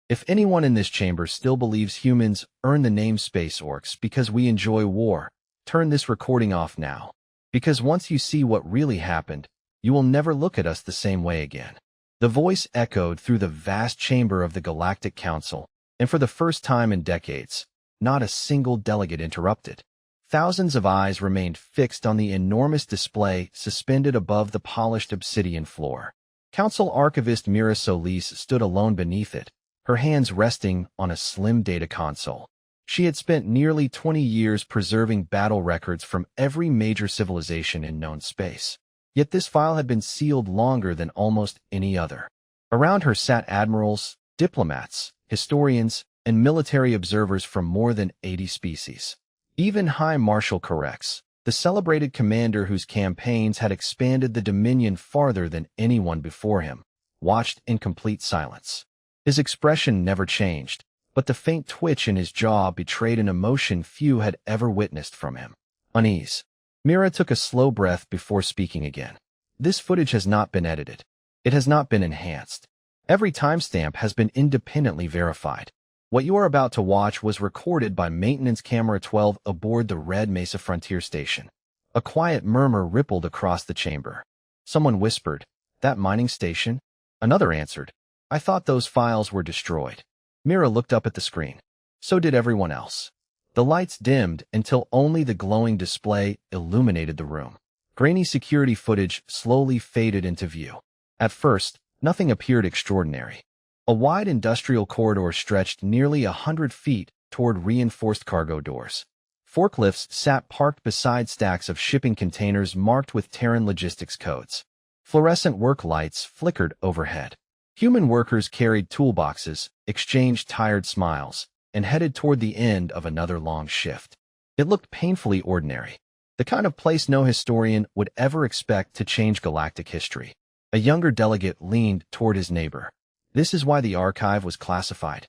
If anyone in this chamber still believes humans earn the namespace Orcs because we enjoy war, turn this recording off now. Because once you see what really happened, you will never look at us the same way again. The voice echoed through the vast chamber of the Galactic Council, and for the first time in decades, not a single delegate interrupted. Thousands of eyes remained fixed on the enormous display suspended above the polished obsidian floor. Council Archivist Mira Solis stood alone beneath it, her hands resting on a slim data console. She had spent nearly 20 years preserving battle records from every major civilization in known space. Yet this file had been sealed longer than almost any other. Around her sat admirals, diplomats, historians, and military observers from more than 80 species. Even High Marshal Correx, the celebrated commander whose campaigns had expanded the Dominion farther than anyone before him, watched in complete silence. His expression never changed, but the faint twitch in his jaw betrayed an emotion few had ever witnessed from him: unease. Mira took a slow breath before speaking again. This footage has not been edited. It has not been enhanced. Every timestamp has been independently verified. What you are about to watch was recorded by Maintenance Camera 12 aboard the Red Mesa Frontier Station. A quiet murmur rippled across the chamber. Someone whispered, "That mining station?" Another answered, "I thought those files were destroyed." Mira looked up at the screen. So did everyone else. The lights dimmed until only the glowing display illuminated the room. Grainy security footage slowly faded into view. At first, nothing appeared extraordinary. A wide industrial corridor stretched nearly 100 feet toward reinforced cargo doors. Forklifts sat parked beside stacks of shipping containers marked with Terran logistics codes. Fluorescent work lights flickered overhead. Human workers carried toolboxes, exchanged tired smiles, and headed toward the end of another long shift. It looked painfully ordinary, the kind of place no historian would ever expect to change galactic history. A younger delegate leaned toward his neighbor. "This is why the archive was classified."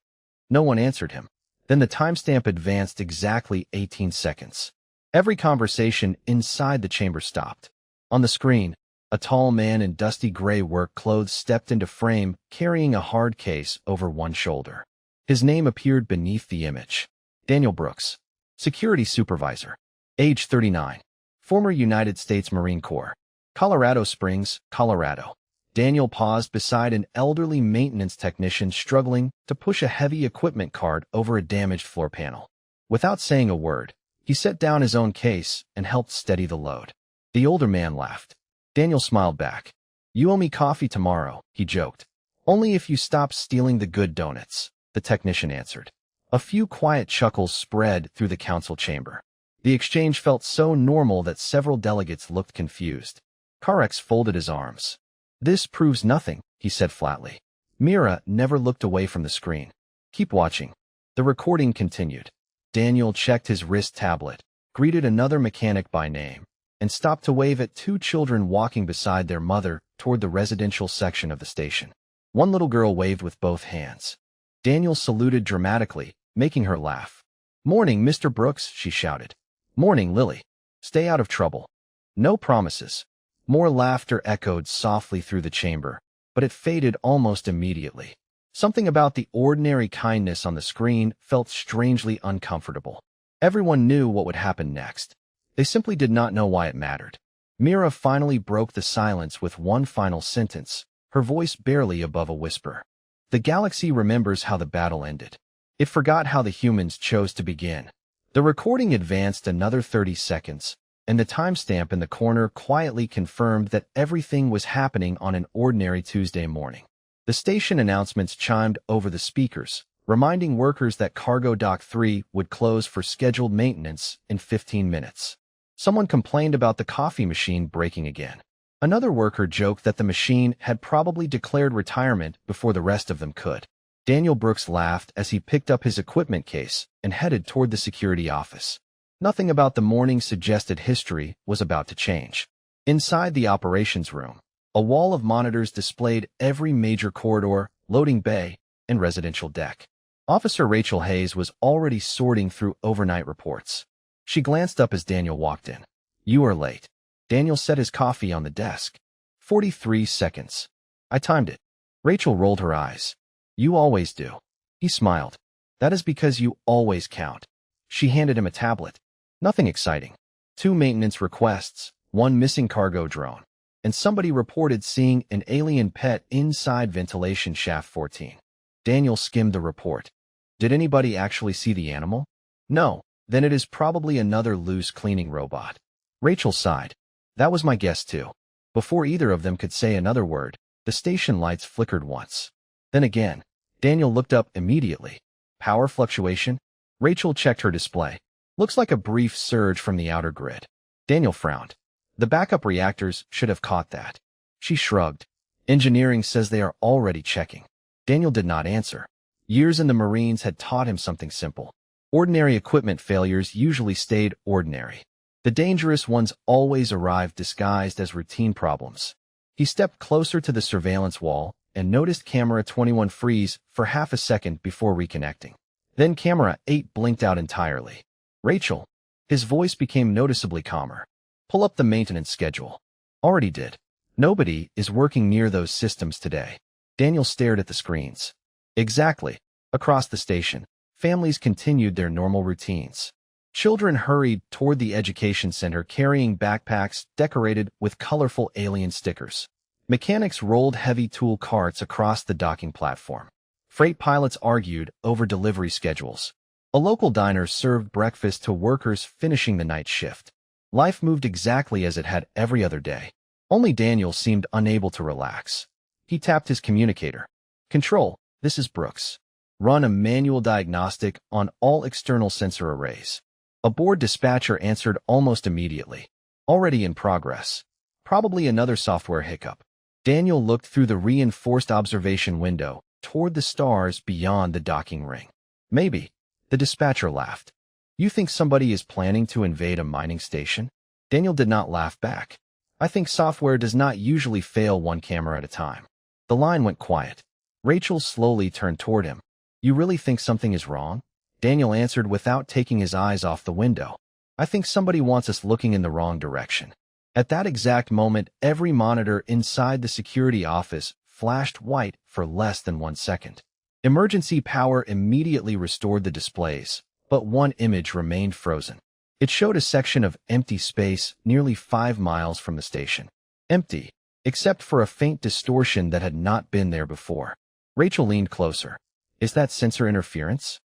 No one answered him. Then the timestamp advanced exactly 18 seconds. Every conversation inside the chamber stopped. On the screen, a tall man in dusty gray work clothes stepped into frame, carrying a hard case over one shoulder. His name appeared beneath the image: Daniel Brooks, Security Supervisor, age 39, former United States Marine Corps, Colorado Springs, Colorado. Daniel paused beside an elderly maintenance technician struggling to push a heavy equipment cart over a damaged floor panel. Without saying a word, he set down his own case and helped steady the load. The older man laughed. Daniel smiled back. "You owe me coffee tomorrow," he joked. "Only if you stop stealing the good donuts," the technician answered. A few quiet chuckles spread through the council chamber. The exchange felt so normal that several delegates looked confused. Correx folded his arms. "This proves nothing," he said flatly. Mira never looked away from the screen. "Keep watching." The recording continued. Daniel checked his wrist tablet, greeted another mechanic by name, and stopped to wave at two children walking beside their mother toward the residential section of the station. One little girl waved with both hands. Daniel saluted dramatically, making her laugh. "Morning, Mr. Brooks," she shouted. "Morning, Lily. Stay out of trouble." No promises. More laughter echoed softly through the chamber, but it faded almost immediately. Something about the ordinary kindness on the screen felt strangely uncomfortable. Everyone knew what would happen next. They simply did not know why it mattered. Mira finally broke the silence with one final sentence, her voice barely above a whisper. "The galaxy remembers how the battle ended. It forgot how the humans chose to begin." The recording advanced another 30 seconds, and the timestamp in the corner quietly confirmed that everything was happening on an ordinary Tuesday morning. The station announcements chimed over the speakers, reminding workers that Cargo Dock 3 would close for scheduled maintenance in 15 minutes. Someone complained about the coffee machine breaking again. Another worker joked that the machine had probably declared retirement before the rest of them could. Daniel Brooks laughed as he picked up his equipment case and headed toward the security office. Nothing about the morning suggested history was about to change. Inside the operations room, a wall of monitors displayed every major corridor, loading bay, and residential deck. Officer Rachel Hayes was already sorting through overnight reports. She glanced up as Daniel walked in. "You are late." Daniel set his coffee on the desk. 43 seconds. "I timed it." Rachel rolled her eyes. "You always do." He smiled. That is because you always count. She handed him a tablet. Nothing exciting. 2 maintenance requests, 1 missing cargo drone, and somebody reported seeing an alien pet inside ventilation shaft 14. Daniel skimmed the report. Did anybody actually see the animal? No. Then it is probably another loose cleaning robot. Rachel sighed. That was my guess too. Before either of them could say another word, the station lights flickered once. Then again. Daniel looked up immediately. Power fluctuation? Rachel checked her display. Looks like a brief surge from the outer grid. Daniel frowned. The backup reactors should have caught that. She shrugged. Engineering says they are already checking. Daniel did not answer. Years in the Marines had taught him something simple. Ordinary equipment failures usually stayed ordinary. The dangerous ones always arrived disguised as routine problems. He stepped closer to the surveillance wall and noticed camera 21 freeze for half a second before reconnecting. Then camera 8 blinked out entirely. Rachel. His voice became noticeably calmer. Pull up the maintenance schedule. Already did. Nobody is working near those systems today. Daniel stared at the screens. Exactly. Across the station, families continued their normal routines. Children hurried toward the education center carrying backpacks decorated with colorful alien stickers. Mechanics rolled heavy tool carts across the docking platform. Freight pilots argued over delivery schedules. A local diner served breakfast to workers finishing the night shift. Life moved exactly as it had every other day. Only Daniel seemed unable to relax. He tapped his communicator. Control, this is Brooks. Run a manual diagnostic on all external sensor arrays. A board dispatcher answered almost immediately. Already in progress. Probably another software hiccup. Daniel looked through the reinforced observation window toward the stars beyond the docking ring. Maybe. The dispatcher laughed. You think somebody is planning to invade a mining station? Daniel did not laugh back. I think software does not usually fail one camera at a time. The line went quiet. Rachel slowly turned toward him. You really think something is wrong? Daniel answered without taking his eyes off the window. I think somebody wants us looking in the wrong direction. At that exact moment, every monitor inside the security office flashed white for less than 1 second. Emergency power immediately restored the displays, but one image remained frozen. It showed a section of empty space nearly 5 miles from the station. Empty, except for a faint distortion that had not been there before. Rachel leaned closer. Is that sensor interference?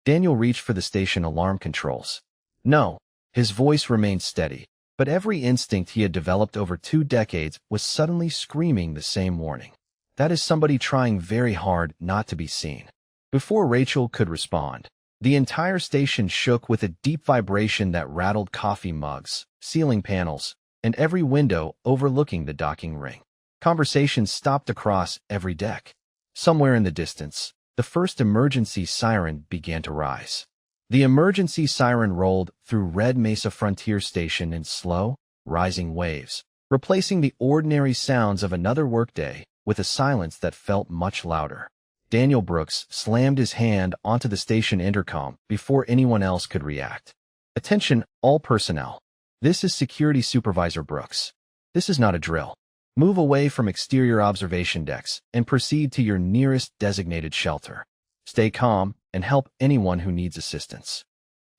Daniel reached for the station alarm controls. No. His voice remained steady, but every instinct he had developed over 2 decades was suddenly screaming the same warning. That is somebody trying very hard not to be seen. Before Rachel could respond, the entire station shook with a deep vibration that rattled coffee mugs, ceiling panels, and every window overlooking the docking ring. Conversations stopped across every deck. Somewhere in the distance, the first emergency siren began to rise. The emergency siren rolled through Red Mesa Frontier Station in slow, rising waves, replacing the ordinary sounds of another workday with a silence that felt much louder. Daniel Brooks slammed his hand onto the station intercom before anyone else could react. Attention, all personnel. This is Security Supervisor Brooks. This is not a drill. Move away from exterior observation decks and proceed to your nearest designated shelter. Stay calm and help anyone who needs assistance.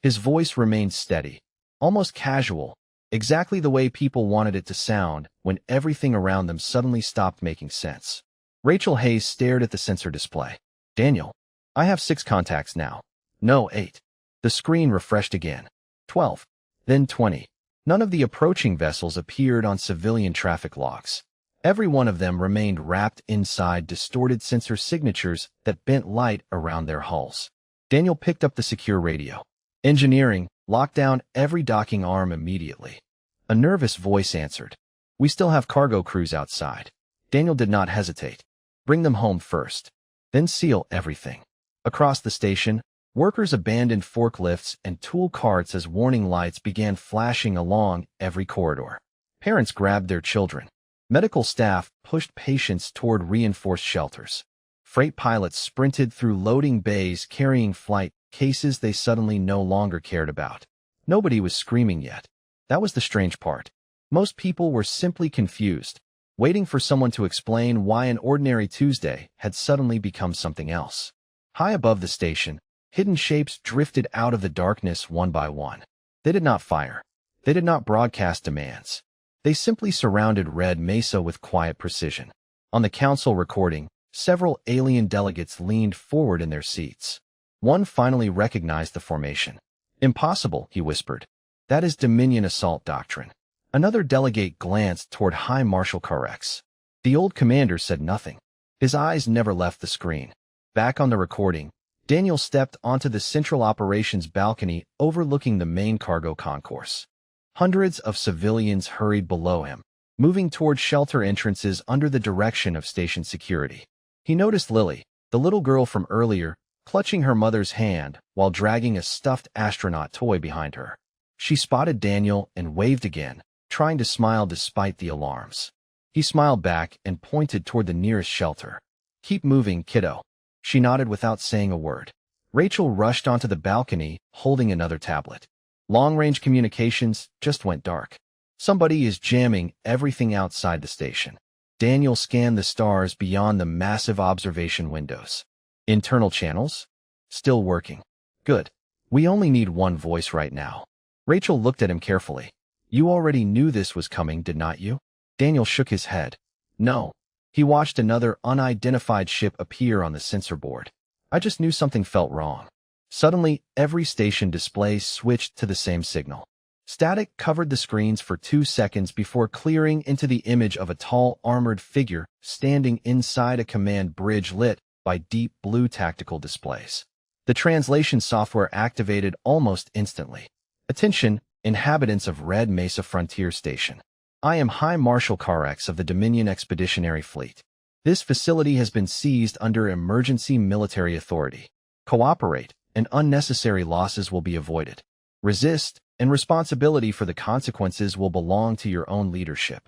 His voice remained steady, almost casual, exactly the way people wanted it to sound when everything around them suddenly stopped making sense. Rachel Hayes stared at the sensor display. Daniel, I have 6 contacts now. No, 8. The screen refreshed again. 12. Then 20. None of the approaching vessels appeared on civilian traffic logs. Every one of them remained wrapped inside distorted sensor signatures that bent light around their hulls. Daniel picked up the secure radio. Engineering, lock down every docking arm immediately. A nervous voice answered. We still have cargo crews outside. Daniel did not hesitate. Bring them home first. Then seal everything. Across the station, workers abandoned forklifts and tool carts as warning lights began flashing along every corridor. Parents grabbed their children. Medical staff pushed patients toward reinforced shelters. Freight pilots sprinted through loading bays carrying flight cases they suddenly no longer cared about. Nobody was screaming yet. That was the strange part. Most people were simply confused, waiting for someone to explain why an ordinary Tuesday had suddenly become something else. High above the station, hidden shapes drifted out of the darkness one by one. They did not fire. They did not broadcast demands. They simply surrounded Red Mesa with quiet precision. On the council recording, several alien delegates leaned forward in their seats. One finally recognized the formation. "Impossible," he whispered. "That is Dominion assault doctrine." Another delegate glanced toward High Marshal Carex. The old commander said nothing. His eyes never left the screen. Back on the recording, Daniel stepped onto the central operations balcony overlooking the main cargo concourse. Hundreds of civilians hurried below him, moving toward shelter entrances under the direction of station security. He noticed Lily, the little girl from earlier, clutching her mother's hand while dragging a stuffed astronaut toy behind her. She spotted Daniel and waved again, trying to smile despite the alarms. He smiled back and pointed toward the nearest shelter. "Keep moving, kiddo." She nodded without saying a word. Rachel rushed onto the balcony, holding another tablet. Long-range communications just went dark. Somebody is jamming everything outside the station. Daniel scanned the stars beyond the massive observation windows. Internal channels? Still working. Good. We only need one voice right now. Rachel looked at him carefully. "You already knew this was coming, did not you?" Daniel shook his head. "No." He watched another unidentified ship appear on the sensor board. "I just knew something felt wrong." Suddenly, every station display switched to the same signal. Static covered the screens for 2 seconds before clearing into the image of a tall, armored figure standing inside a command bridge lit by deep blue tactical displays. The translation software activated almost instantly. "Attention, inhabitants of Red Mesa Frontier Station. I am High Marshal Carex of the Dominion Expeditionary Fleet. This facility has been seized under emergency military authority. Cooperate, and unnecessary losses will be avoided. Resist, and responsibility for the consequences will belong to your own leadership."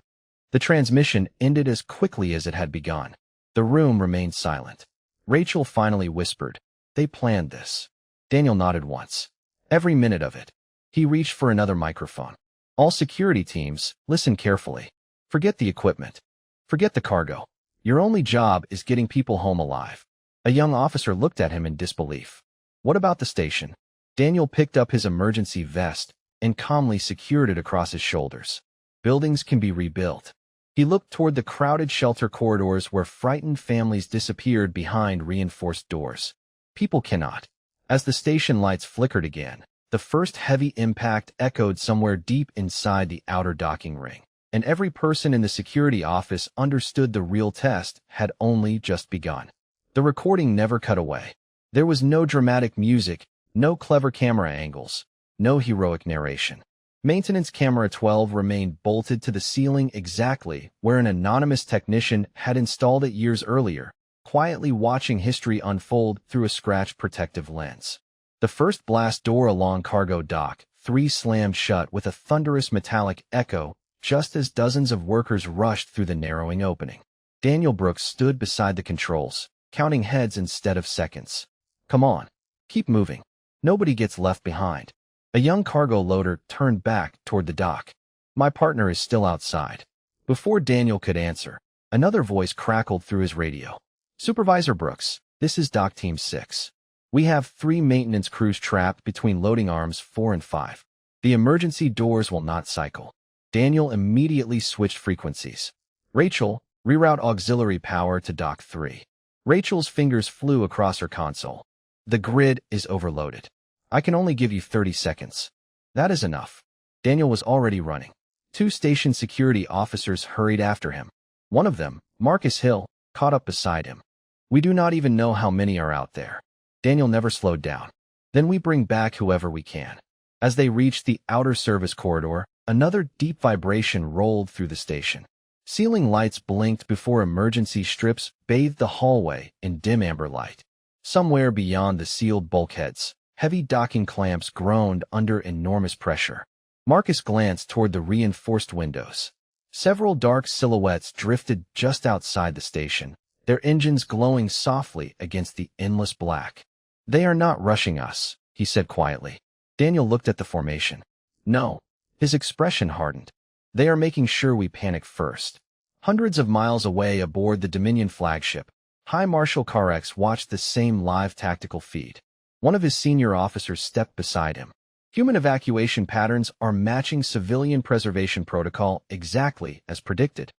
The transmission ended as quickly as it had begun. The room remained silent. Rachel finally whispered, "They planned this." Daniel nodded once. "Every minute of it." He reached for another microphone. "All security teams, listen carefully. Forget the equipment. Forget the cargo. Your only job is getting people home alive." A young officer looked at him in disbelief. "What about the station?" Daniel picked up his emergency vest and calmly secured it across his shoulders. "Buildings can be rebuilt." He looked toward the crowded shelter corridors where frightened families disappeared behind reinforced doors. "People cannot." As the station lights flickered again, the first heavy impact echoed somewhere deep inside the outer docking ring, and every person in the security office understood the real test had only just begun. The recording never cut away. There was no dramatic music, no clever camera angles, no heroic narration. Maintenance camera 12 remained bolted to the ceiling exactly where an anonymous technician had installed it years earlier, quietly watching history unfold through a scratch protective lens. The first blast door along cargo dock 3 slammed shut with a thunderous metallic echo just as dozens of workers rushed through the narrowing opening. Daniel Brooks stood beside the controls, counting heads instead of seconds. "Come on. Keep moving. Nobody gets left behind." A young cargo loader turned back toward the dock. "My partner is still outside." Before Daniel could answer, another voice crackled through his radio. "Supervisor Brooks, this is Dock Team 6. We have 3 maintenance crews trapped between loading arms 4 and 5. The emergency doors will not cycle." Daniel immediately switched frequencies. "Rachel, reroute auxiliary power to Dock 3. Rachel's fingers flew across her console. "The grid is overloaded. I can only give you 30 seconds. "That is enough." Daniel was already running. 2 station security officers hurried after him. One of them, Marcus Hill, caught up beside him. "We do not even know how many are out there." Daniel never slowed down. "Then we bring back whoever we can." As they reached the outer service corridor, another deep vibration rolled through the station. Ceiling lights blinked before emergency strips bathed the hallway in dim amber light. Somewhere beyond the sealed bulkheads, heavy docking clamps groaned under enormous pressure. Marcus glanced toward the reinforced windows. Several dark silhouettes drifted just outside the station, their engines glowing softly against the endless black. "They are not rushing us," he said quietly. Daniel looked at the formation. "No." His expression hardened. "They are making sure we panic first." Hundreds of miles away aboard the Dominion flagship, High Marshal Karex watched the same live tactical feed. One of his senior officers stepped beside him. Human evacuation patterns are matching civilian preservation protocol exactly as predicted.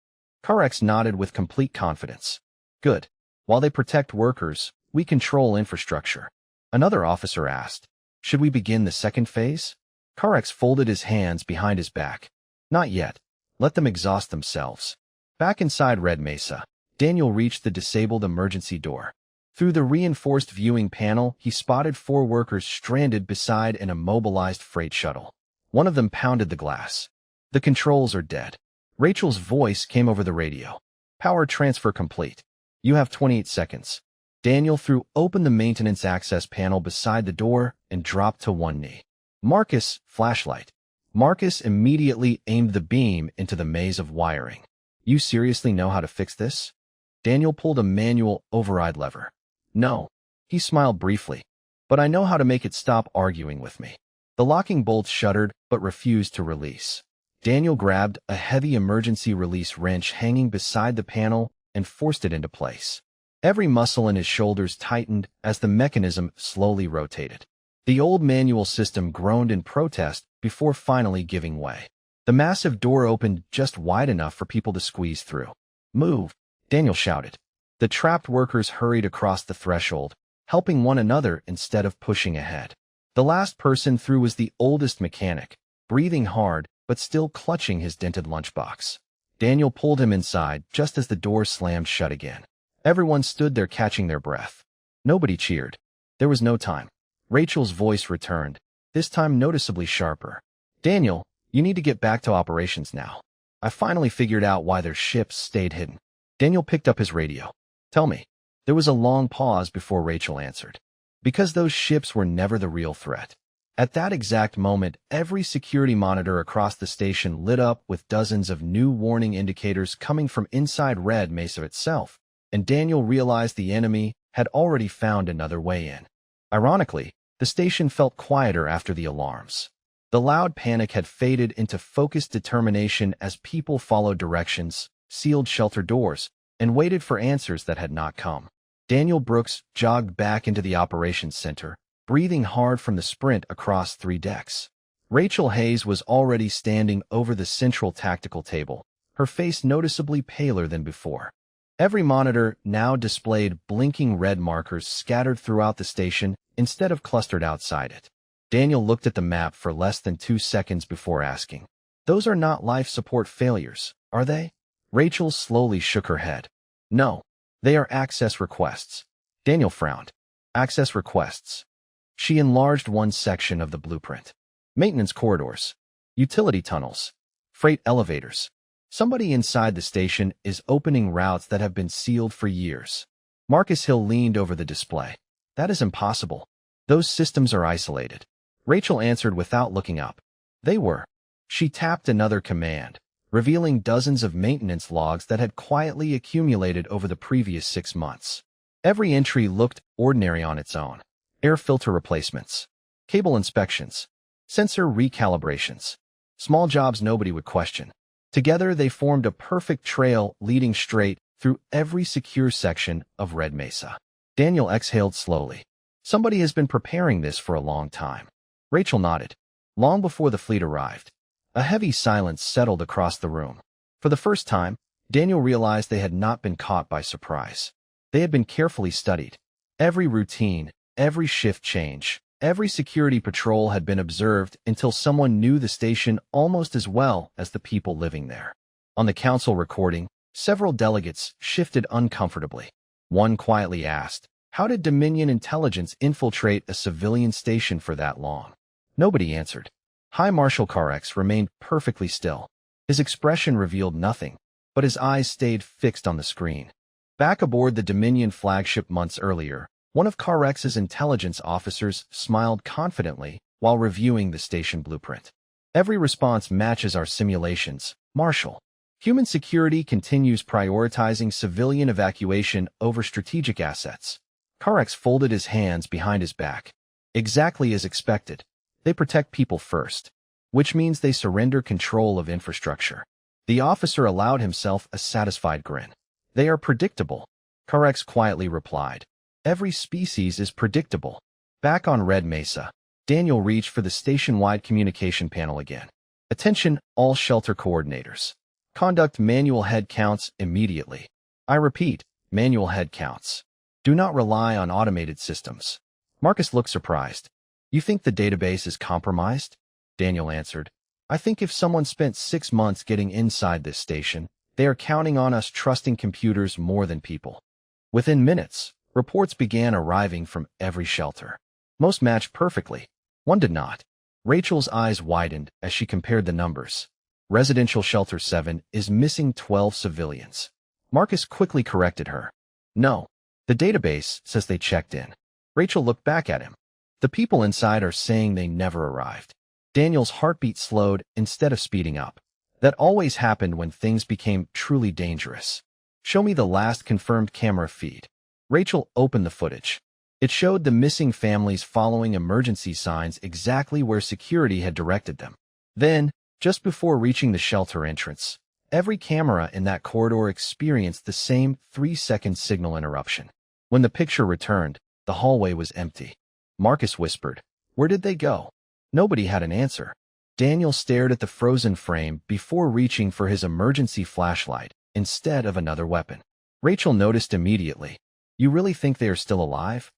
Karex nodded with complete confidence. Good. While they protect workers, we control infrastructure. Another officer asked, should we begin the second phase? Karex folded his hands behind his back. Not yet. Let them exhaust themselves. Back inside Red Mesa, Daniel reached the disabled emergency door. Through the reinforced viewing panel, he spotted 4 workers stranded beside an immobilized freight shuttle. One of them pounded the glass. The controls are dead. Rachel's voice came over the radio. Power transfer complete. You have 28 seconds. Daniel threw open the maintenance access panel beside the door and dropped to one knee. Marcus, flashlight. Marcus immediately aimed the beam into the maze of wiring. You seriously know how to fix this? Daniel pulled a manual override lever. No. He smiled briefly. But I know how to make it stop arguing with me. The locking bolts shuddered but refused to release. Daniel grabbed a heavy emergency release wrench hanging beside the panel and forced it into place. Every muscle in his shoulders tightened as the mechanism slowly rotated. The old manual system groaned in protest before finally giving way. The massive door opened just wide enough for people to squeeze through. Move, Daniel shouted. The trapped workers hurried across the threshold, helping one another instead of pushing ahead. The last person through was the oldest mechanic, breathing hard but still clutching his dented lunchbox. Daniel pulled him inside just as the door slammed shut again. Everyone stood there catching their breath. Nobody cheered. There was no time. Rachel's voice returned, this time noticeably sharper. Daniel, you need to get back to operations now. I finally figured out why their ships stayed hidden. Daniel picked up his radio. Tell me. There was a long pause before Rachel answered. Because those ships were never the real threat. At that exact moment, every security monitor across the station lit up with dozens of new warning indicators coming from inside Red Mesa itself, and Daniel realized the enemy had already found another way in. Ironically, the station felt quieter after the alarms. The loud panic had faded into focused determination as people followed directions, sealed shelter doors, and waited for answers that had not come. Daniel Brooks jogged back into the operations center, breathing hard from the sprint across 3 decks. Rachel Hayes was already standing over the central tactical table, her face noticeably paler than before. Every monitor now displayed blinking red markers scattered throughout the station instead of clustered outside it. Daniel looked at the map for less than 2 seconds before asking, "Those are not life support failures, are they?" Rachel slowly shook her head. "No, they are access requests." Daniel frowned. Access requests. She enlarged one section of the blueprint. Maintenance corridors. Utility tunnels. Freight elevators. Somebody inside the station is opening routes that have been sealed for years. Marcus Hill leaned over the display. That is impossible. Those systems are isolated. Rachel answered without looking up. They were. She tapped another command, revealing dozens of maintenance logs that had quietly accumulated over the previous 6 months. Every entry looked ordinary on its own. Air filter replacements. Cable inspections. Sensor recalibrations. Small jobs nobody would question. Together they formed a perfect trail leading straight through every secure section of Red Mesa. Daniel exhaled slowly. Somebody has been preparing this for a long time. Rachel nodded. Long before the fleet arrived. A heavy silence settled across the room. For the first time, Daniel realized they had not been caught by surprise. They had been carefully studied. Every routine, every shift change, every security patrol had been observed until someone knew the station almost as well as the people living there. On the council recording, several delegates shifted uncomfortably. One quietly asked, "How did Dominion intelligence infiltrate a civilian station for that long?" Nobody answered. High Marshal Karex remained perfectly still. His expression revealed nothing, but his eyes stayed fixed on the screen. Back aboard the Dominion flagship months earlier, one of Karex's intelligence officers smiled confidently while reviewing the station blueprint. "Every response matches our simulations, Marshal. Human security continues prioritizing civilian evacuation over strategic assets." Karex folded his hands behind his back. "Exactly as expected. They protect people first, which means they surrender control of infrastructure." The officer allowed himself a satisfied grin. "They are predictable. Carex quietly replied. Every species is predictable. Back on Red Mesa, Daniel reached for the station-wide communication panel again. Attention, all shelter coordinators. Conduct manual head counts immediately. I repeat, manual head counts. Do not rely on automated systems. Marcus looked surprised. You think the database is compromised? Daniel answered. I think if someone spent 6 months getting inside this station, they are counting on us trusting computers more than people. Within minutes, reports began arriving from every shelter. Most matched perfectly. One did not. Rachel's eyes widened as she compared the numbers. Residential Shelter 7 is missing 12 civilians. Marcus quickly corrected her. No. The database says they checked in. Rachel looked back at him. The people inside are saying they never arrived. Daniel's heartbeat slowed instead of speeding up. That always happened when things became truly dangerous. Show me the last confirmed camera feed. Rachel opened the footage. It showed the missing families following emergency signs exactly where security had directed them. Then, just before reaching the shelter entrance, every camera in that corridor experienced the same 3-second signal interruption. When the picture returned, the hallway was empty. Marcus whispered, "Where did they go?" Nobody had an answer. Daniel stared at the frozen frame before reaching for his emergency flashlight instead of another weapon. Rachel noticed immediately. You really think they are still alive?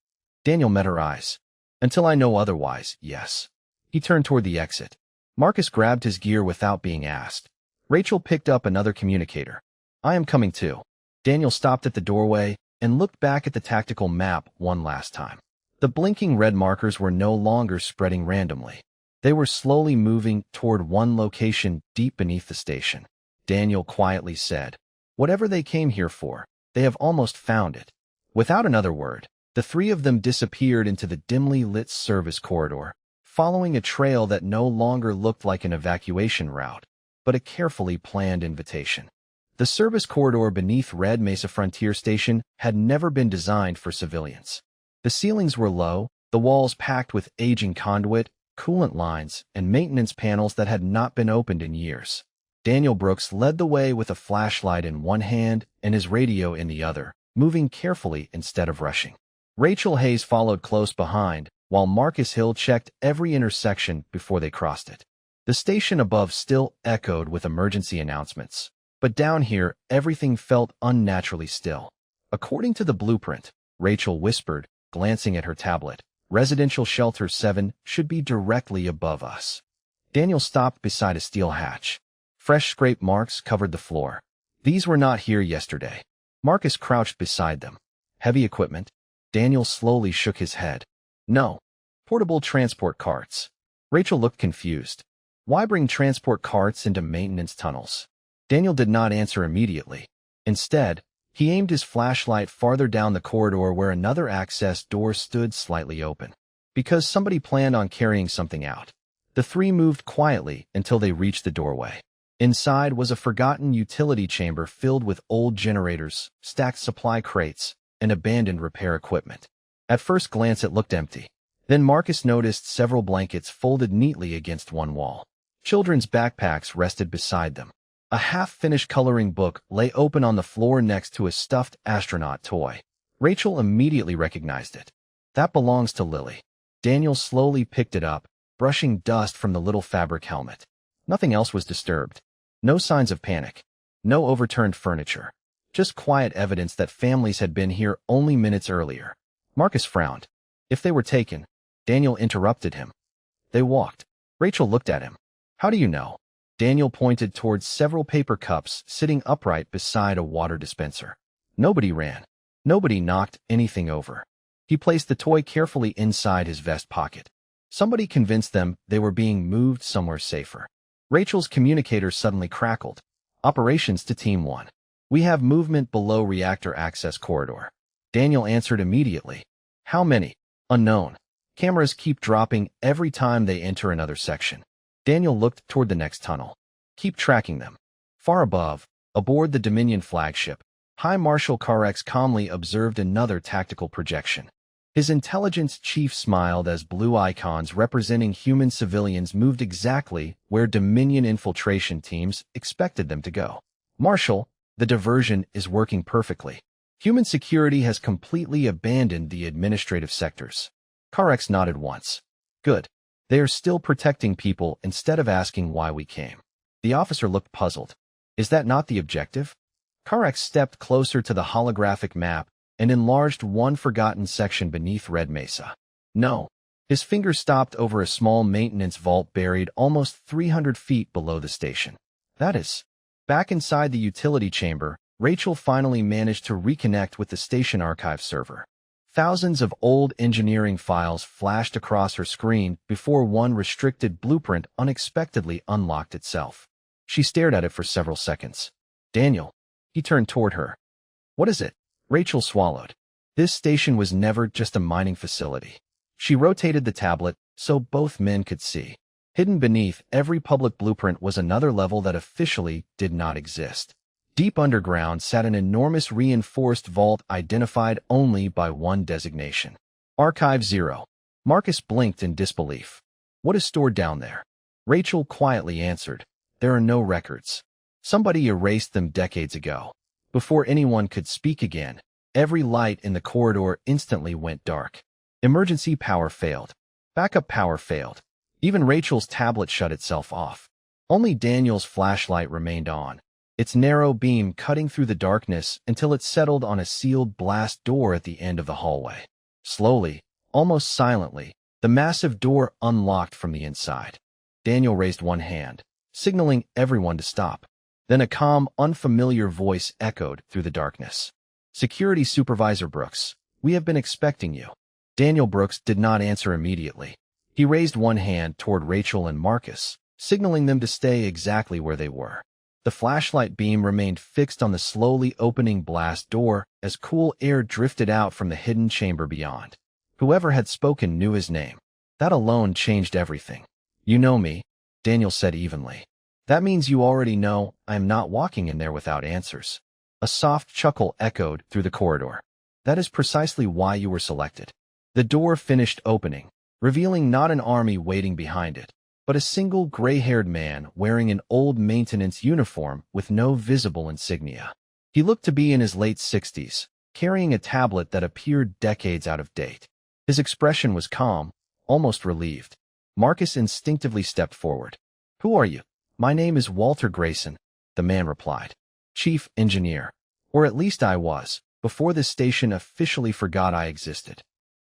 Daniel met her eyes. Until I know otherwise, yes. He turned toward the exit. Marcus grabbed his gear without being asked. Rachel picked up another communicator. I am coming too. Daniel stopped at the doorway and looked back at the tactical map one last time. The blinking red markers were no longer spreading randomly. They were slowly moving toward one location deep beneath the station. Daniel quietly said, "Whatever they came here for, they have almost found it." Without another word, the three of them disappeared into the dimly lit service corridor, following a trail that no longer looked like an evacuation route, but a carefully planned invitation. The service corridor beneath Red Mesa Frontier Station had never been designed for civilians. The ceilings were low, the walls packed with aging conduit, coolant lines, and maintenance panels that had not been opened in years. Daniel Brooks led the way with a flashlight in one hand and his radio in the other, moving carefully instead of rushing. Rachel Hayes followed close behind, while Marcus Hill checked every intersection before they crossed it. The station above still echoed with emergency announcements, but down here everything felt unnaturally still. According to the blueprint, Rachel whispered, glancing at her tablet, Residential Shelter 7 should be directly above us. Daniel stopped beside a steel hatch. Fresh scrape marks covered the floor. These were not here yesterday. Marcus crouched beside them. Heavy equipment? Daniel slowly shook his head. No. Portable transport carts. Rachel looked confused. Why bring transport carts into maintenance tunnels? Daniel did not answer immediately. Instead, he aimed his flashlight farther down the corridor where another access door stood slightly open. Because somebody planned on carrying something out. The three moved quietly until they reached the doorway. Inside was a forgotten utility chamber filled with old generators, stacked supply crates, and abandoned repair equipment. At first glance it looked empty. Then Marcus noticed several blankets folded neatly against one wall. Children's backpacks rested beside them. A half-finished coloring book lay open on the floor next to a stuffed astronaut toy. Rachel immediately recognized it. That belongs to Lily. Daniel slowly picked it up, brushing dust from the little fabric helmet. Nothing else was disturbed. No signs of panic. No overturned furniture. Just quiet evidence that families had been here only minutes earlier. Marcus frowned. If they were taken, Daniel interrupted him. They walked. Rachel looked at him. How do you know? Daniel pointed towards several paper cups sitting upright beside a water dispenser. Nobody ran. Nobody knocked anything over. He placed the toy carefully inside his vest pocket. Somebody convinced them they were being moved somewhere safer. Rachel's communicator suddenly crackled. Operations to Team 1. We have movement below reactor access corridor. Daniel answered immediately. How many? Unknown. Cameras keep dropping every time they enter another section. Daniel looked toward the next tunnel. Keep tracking them. Far above, aboard the Dominion flagship, High Marshal Carex calmly observed another tactical projection. His intelligence chief smiled as blue icons representing human civilians moved exactly where Dominion infiltration teams expected them to go. Marshal, the diversion is working perfectly. Human security has completely abandoned the administrative sectors. Karex nodded once. Good. They are still protecting people instead of asking why we came. The officer looked puzzled. Is that not the objective? Karex stepped closer to the holographic map and enlarged one forgotten section beneath Red Mesa. No. His finger stopped over a small maintenance vault buried almost 300 feet below the station. That is. Back inside the utility chamber, Rachel finally managed to reconnect with the station archive server. Thousands of old engineering files flashed across her screen before one restricted blueprint unexpectedly unlocked itself. She stared at it for several seconds. Daniel. He turned toward her. What is it? Rachel swallowed. This station was never just a mining facility. She rotated the tablet so both men could see. Hidden beneath every public blueprint was another level that officially did not exist. Deep underground sat an enormous reinforced vault identified only by one designation. Archive 0. Marcus blinked in disbelief. What is stored down there? Rachel quietly answered. There are no records. Somebody erased them decades ago. Before anyone could speak again, every light in the corridor instantly went dark. Emergency power failed. Backup power failed. Even Rachel's tablet shut itself off. Only Daniel's flashlight remained on, its narrow beam cutting through the darkness until it settled on a sealed blast door at the end of the hallway. Slowly, almost silently, the massive door unlocked from the inside. Daniel raised one hand, signaling everyone to stop. Then a calm, unfamiliar voice echoed through the darkness. Security Supervisor Brooks, we have been expecting you. Daniel Brooks did not answer immediately. He raised one hand toward Rachel and Marcus, signaling them to stay exactly where they were. The flashlight beam remained fixed on the slowly opening blast door as cool air drifted out from the hidden chamber beyond. Whoever had spoken knew his name. That alone changed everything. You know me, Daniel said evenly. That means you already know I am not walking in there without answers. A soft chuckle echoed through the corridor. That is precisely why you were selected. The door finished opening, revealing not an army waiting behind it, but a single gray-haired man wearing an old maintenance uniform with no visible insignia. He looked to be in his late 60s, carrying a tablet that appeared decades out of date. His expression was calm, almost relieved. Marcus instinctively stepped forward. Who are you? My name is Walter Grayson, the man replied. Chief Engineer. Or at least I was, before this station officially forgot I existed.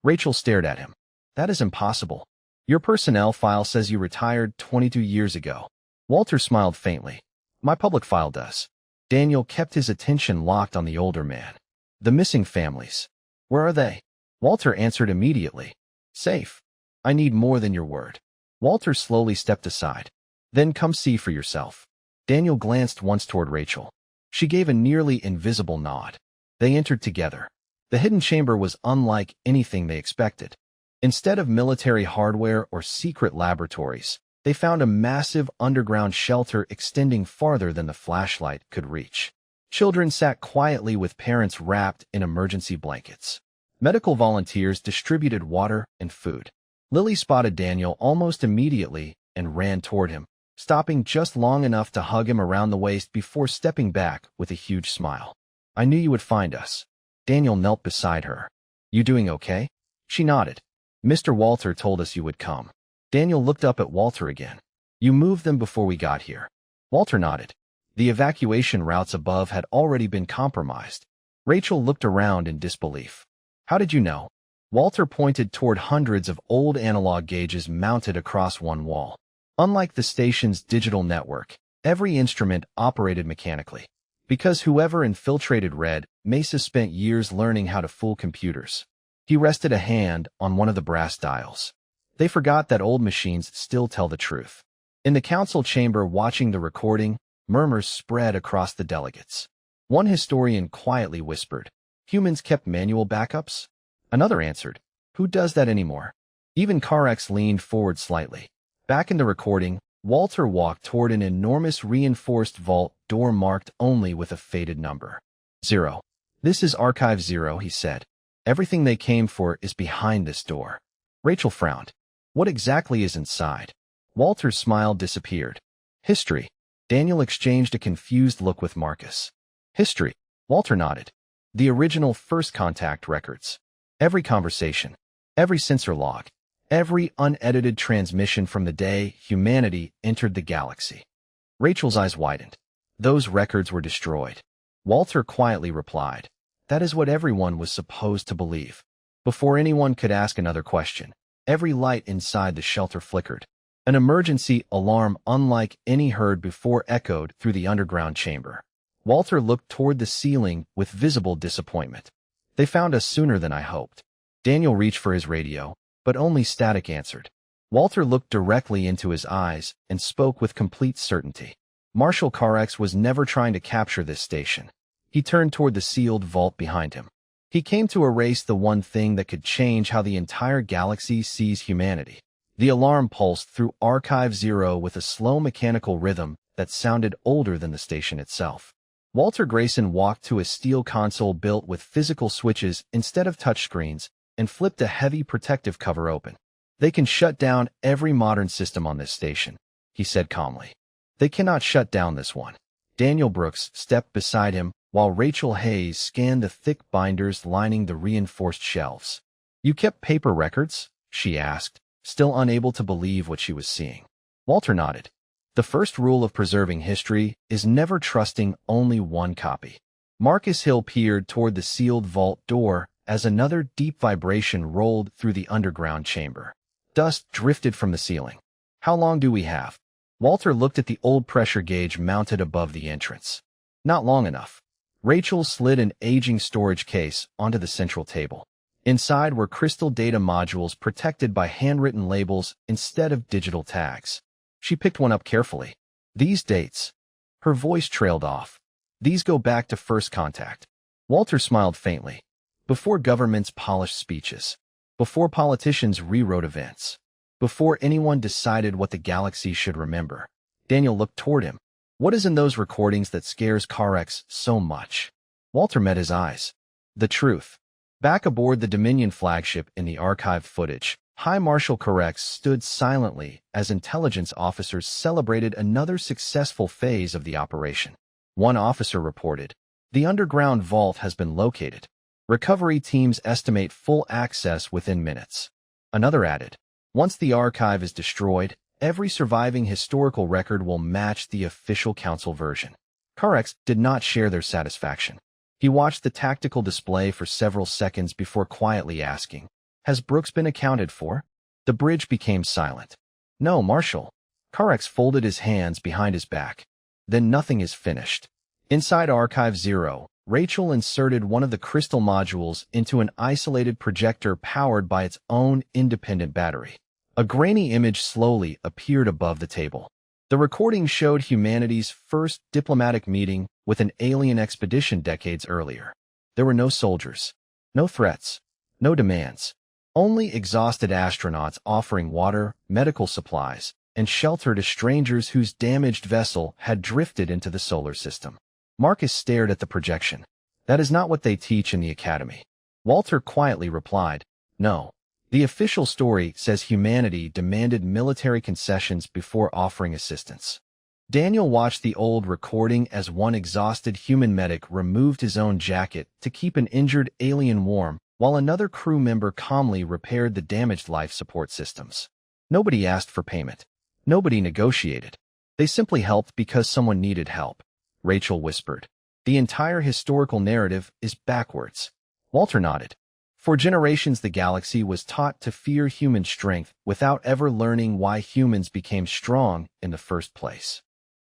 Rachel stared at him. That is impossible. Your personnel file says you retired 22 years ago. Walter smiled faintly. My public file does. Daniel kept his attention locked on the older man. The missing families. Where are they? Walter answered immediately. Safe. I need more than your word. Walter slowly stepped aside. Then come see for yourself. Daniel glanced once toward Rachel. She gave a nearly invisible nod. They entered together. The hidden chamber was unlike anything they expected. Instead of military hardware or secret laboratories, they found a massive underground shelter extending farther than the flashlight could reach. Children sat quietly with parents wrapped in emergency blankets. Medical volunteers distributed water and food. Lily spotted Daniel almost immediately and ran toward him, stopping just long enough to hug him around the waist before stepping back with a huge smile. I knew you would find us. Daniel knelt beside her. You doing okay? She nodded. Mr. Walter told us you would come. Daniel looked up at Walter again. You moved them before we got here. Walter nodded. The evacuation routes above had already been compromised. Rachel looked around in disbelief. How did you know? Walter pointed toward hundreds of old analog gauges mounted across one wall. Unlike the station's digital network, every instrument operated mechanically. Because whoever infiltrated Red Mesa spent years learning how to fool computers. He rested a hand on one of the brass dials. They forgot that old machines still tell the truth. In the council chamber watching the recording, murmurs spread across the delegates. One historian quietly whispered, humans kept manual backups? Another answered, who does that anymore? Even Karex leaned forward slightly. Back in the recording, Walter walked toward an enormous reinforced vault door marked only with a faded number. 0. This is Archive 0, he said. Everything they came for is behind this door. Rachel frowned. What exactly is inside? Walter's smile disappeared. History. Daniel exchanged a confused look with Marcus. History. Walter nodded. The original first contact records. Every conversation, every sensor log, every unedited transmission from the day humanity entered the galaxy. Rachel's eyes widened. Those records were destroyed. Walter quietly replied, "That is what everyone was supposed to believe." Before anyone could ask another question, every light inside the shelter flickered. An emergency alarm unlike any heard before echoed through the underground chamber. Walter looked toward the ceiling with visible disappointment. "They found us sooner than I hoped." Daniel reached for his radio, but only static answered. Walter looked directly into his eyes and spoke with complete certainty. Marshal Carex was never trying to capture this station. He turned toward the sealed vault behind him. He came to erase the one thing that could change how the entire galaxy sees humanity. The alarm pulsed through Archive 0 with a slow mechanical rhythm that sounded older than the station itself. Walter Grayson walked to a steel console built with physical switches instead of touchscreens and flipped a heavy protective cover open. "They can shut down every modern system on this station," he said calmly. "They cannot shut down this one." Daniel Brooks stepped beside him while Rachel Hayes scanned the thick binders lining the reinforced shelves. "You kept paper records?" she asked, still unable to believe what she was seeing. Walter nodded. "The first rule of preserving history is never trusting only one copy." Marcus Hill peered toward the sealed vault door as another deep vibration rolled through the underground chamber. Dust drifted from the ceiling. "How long do we have?" Walter looked at the old pressure gauge mounted above the entrance. "Not long enough." Rachel slid an aging storage case onto the central table. Inside were crystal data modules protected by handwritten labels instead of digital tags. She picked one up carefully. "These dates." Her voice trailed off. "These go back to first contact." Walter smiled faintly. Before governments polished speeches. Before politicians rewrote events. Before anyone decided what the galaxy should remember. Daniel looked toward him. "What is in those recordings that scares Carex so much?" Walter met his eyes. "The truth." Back aboard the Dominion flagship in the archived footage, High Marshal Carex stood silently as intelligence officers celebrated another successful phase of the operation. One officer reported, "The underground vault has been located. Recovery teams estimate full access within minutes." Another added, "Once the archive is destroyed, every surviving historical record will match the official council version." Carex did not share their satisfaction. He watched the tactical display for several seconds before quietly asking, "Has Brooks been accounted for?" The bridge became silent. "No, Marshal." Carex folded his hands behind his back. "Then nothing is finished." Inside Archive 0, Rachel inserted one of the crystal modules into an isolated projector powered by its own independent battery. A grainy image slowly appeared above the table. The recording showed humanity's first diplomatic meeting with an alien expedition decades earlier. There were no soldiers, no threats, no demands, only exhausted astronauts offering water, medical supplies, and shelter to strangers whose damaged vessel had drifted into the solar system. Marcus stared at the projection. "That is not what they teach in the academy." Walter quietly replied, "No. The official story says humanity demanded military concessions before offering assistance." Daniel watched the old recording as one exhausted human medic removed his own jacket to keep an injured alien warm, while another crew member calmly repaired the damaged life support systems. Nobody asked for payment. Nobody negotiated. They simply helped because someone needed help. Rachel whispered, "The entire historical narrative is backwards." Walter nodded. For generations, the galaxy was taught to fear human strength without ever learning why humans became strong in the first place.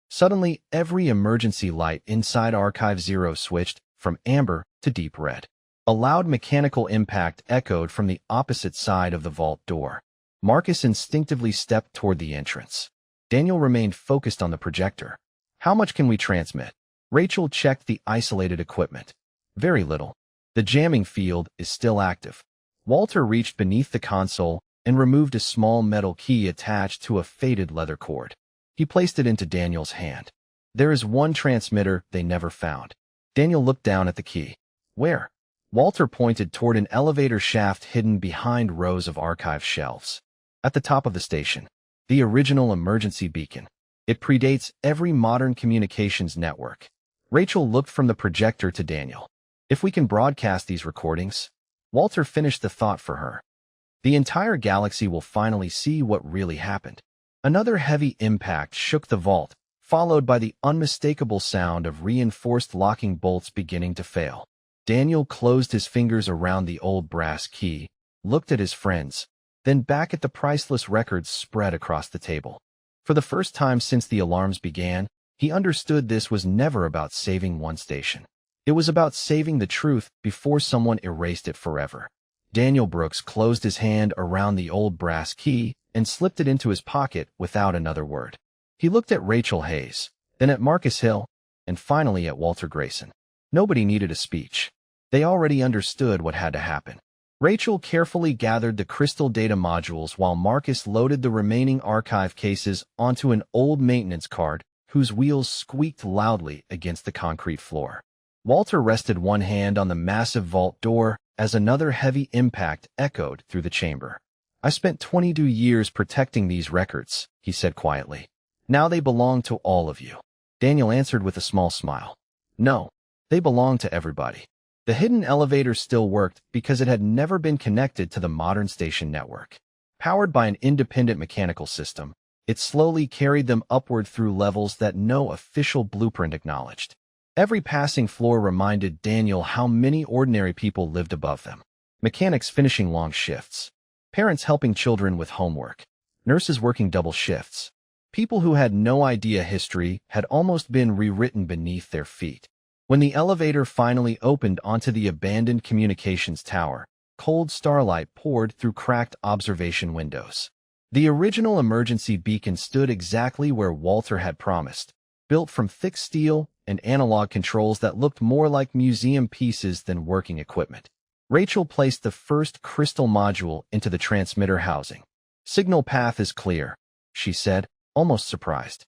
Suddenly, every emergency light inside Archive 0 switched from amber to deep red. A loud mechanical impact echoed from the opposite side of the vault door. Marcus instinctively stepped toward the entrance. Daniel remained focused on the projector. "How much can we transmit?" Rachel checked the isolated equipment. "Very little. The jamming field is still active." Walter reached beneath the console and removed a small metal key attached to a faded leather cord. He placed it into Daniel's hand. "There is one transmitter they never found." Daniel looked down at the key. "Where?" Walter pointed toward an elevator shaft hidden behind rows of archive shelves. "At the top of the station. The original emergency beacon. It predates every modern communications network." Rachel looked from the projector to Daniel. If we can broadcast these recordings, Walter finished the thought for her. The entire galaxy will finally see what really happened. Another heavy impact shook the vault, followed by the unmistakable sound of reinforced locking bolts beginning to fail. Daniel closed his fingers around the old brass key, looked at his friends, then back at the priceless records spread across the table. For the first time since the alarms began, he understood this was never about saving one station. It was about saving the truth before someone erased it forever. Daniel Brooks closed his hand around the old brass key and slipped it into his pocket without another word. He looked at Rachel Hayes, then at Marcus Hill, and finally at Walter Grayson. Nobody needed a speech. They already understood what had to happen. Rachel carefully gathered the crystal data modules while Marcus loaded the remaining archive cases onto an old maintenance cart whose wheels squeaked loudly against the concrete floor. Walter rested one hand on the massive vault door as another heavy impact echoed through the chamber. "I spent 22 years protecting these records," he said quietly. "Now they belong to all of you." Daniel answered with a small smile. "No, they belong to everybody." The hidden elevator still worked because it had never been connected to the modern station network. Powered by an independent mechanical system, it slowly carried them upward through levels that no official blueprint acknowledged. Every passing floor reminded Daniel how many ordinary people lived above them. Mechanics finishing long shifts, parents helping children with homework, nurses working double shifts. People who had no idea history had almost been rewritten beneath their feet. When the elevator finally opened onto the abandoned communications tower, cold starlight poured through cracked observation windows. The original emergency beacon stood exactly where Walter had promised, built from thick steel and analog controls that looked more like museum pieces than working equipment. Rachel placed the first crystal module into the transmitter housing. "Signal path is clear," she said, almost surprised.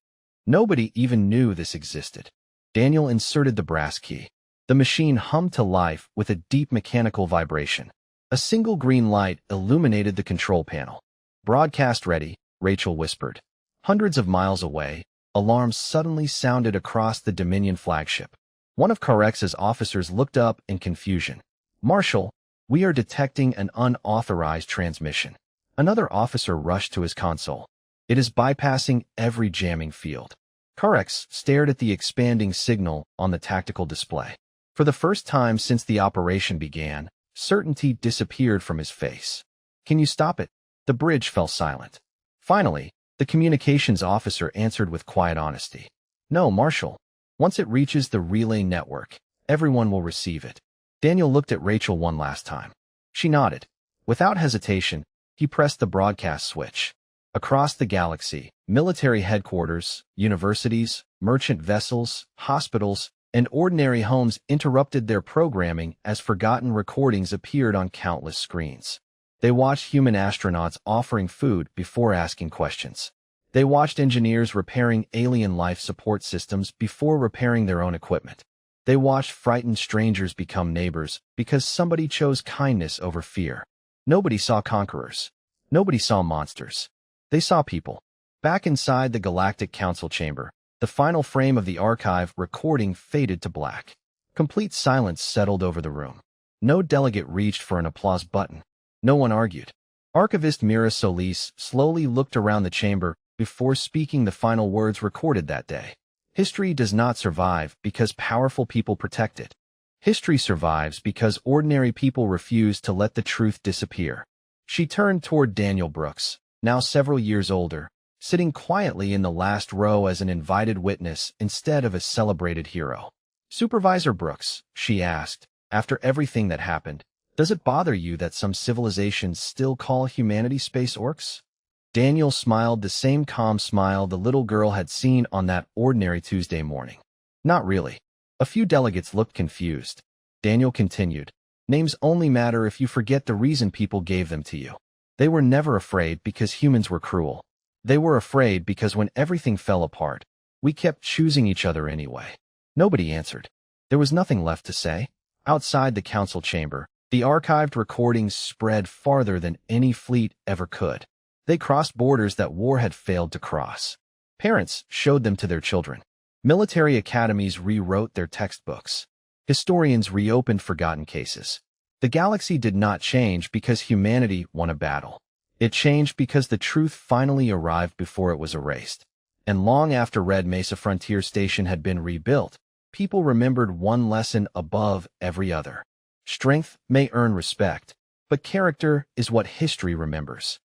Nobody even knew this existed. Daniel inserted the brass key. The machine hummed to life with a deep mechanical vibration. A single green light illuminated the control panel. "Broadcast ready," Rachel whispered. Hundreds of miles away, alarms suddenly sounded across the Dominion flagship. One of Corex's officers looked up in confusion. "Marshal, we are detecting an unauthorized transmission." Another officer rushed to his console. "It is bypassing every jamming field." Corex stared at the expanding signal on the tactical display. For the first time since the operation began, certainty disappeared from his face. "Can you stop it?" The bridge fell silent. Finally, the communications officer answered with quiet honesty. "No, Marshal. Once it reaches the relay network, everyone will receive it." Daniel looked at Rachel one last time. She nodded. Without hesitation, he pressed the broadcast switch. Across the galaxy, military headquarters, universities, merchant vessels, hospitals, and ordinary homes interrupted their programming as forgotten recordings appeared on countless screens. They watched human astronauts offering food before asking questions. They watched engineers repairing alien life support systems before repairing their own equipment. They watched frightened strangers become neighbors because somebody chose kindness over fear. Nobody saw conquerors. Nobody saw monsters. They saw people. Back inside the Galactic Council chamber, the final frame of the archive recording faded to black. Complete silence settled over the room. No delegate reached for an applause button. No one argued. Archivist Mira Solis slowly looked around the chamber before speaking the final words recorded that day. "History does not survive because powerful people protect it. History survives because ordinary people refuse to let the truth disappear." She turned toward Daniel Brooks, now several years older, sitting quietly in the last row as an invited witness instead of a celebrated hero. "Supervisor Brooks," she asked, "after everything that happened, does it bother you that some civilizations still call humanity space orcs?" Daniel smiled the same calm smile the little girl had seen on that ordinary Tuesday morning. "Not really." A few delegates looked confused. Daniel continued, "Names only matter if you forget the reason people gave them to you. They were never afraid because humans were cruel. They were afraid because when everything fell apart, we kept choosing each other anyway." Nobody answered. There was nothing left to say. Outside the council chamber, the archived recordings spread farther than any fleet ever could. They crossed borders that war had failed to cross. Parents showed them to their children. Military academies rewrote their textbooks. Historians reopened forgotten cases. The galaxy did not change because humanity won a battle. It changed because the truth finally arrived before it was erased. And long after Red Mesa Frontier Station had been rebuilt, people remembered one lesson above every other. Strength may earn respect, but character is what history remembers.